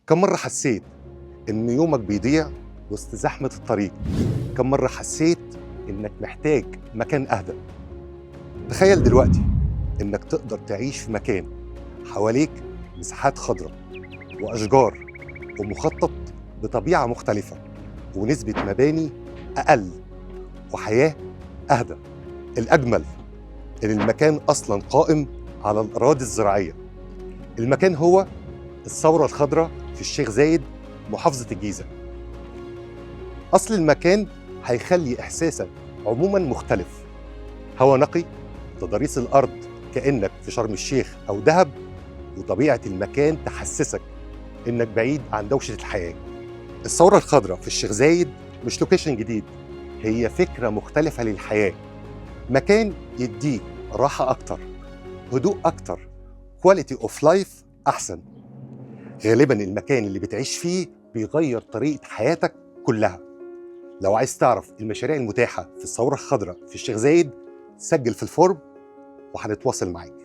كم مرة حسيت إن يومك بيضيع وسط زحمة الطريق؟ كم مرة حسيت إنك محتاج مكان أهدى؟ تخيل دلوقتي إنك تقدر تعيش في مكان حواليك مساحات خضراء وأشجار ومخطط بطبيعة مختلفة ونسبة مباني أقل وحياة أهدى. الأجمل إن المكان أصلاً قائم على الأراضي الزراعية. المكان هو الثورة الخضراء في الشيخ زايد، محافظة الجيزة. أصل المكان هيخلي إحساسك عموماً مختلف، هوا نقي، تضاريس الأرض كأنك في شرم الشيخ أو دهب، وطبيعة المكان تحسسك إنك بعيد عن دوشة الحياة. الثورة الخضراء في الشيخ زايد مش لوكيشن جديد، هي فكرة مختلفة للحياة. مكان يديك راحة أكتر، هدوء أكتر، كواليتي أوف لايف أحسن. غالباً المكان اللي بتعيش فيه بيغير طريقة حياتك كلها. لو عايز تعرف المشاريع المتاحة في الثورة الخضراء في الشيخ زايد، سجل في الفورم وهنتواصل معاك.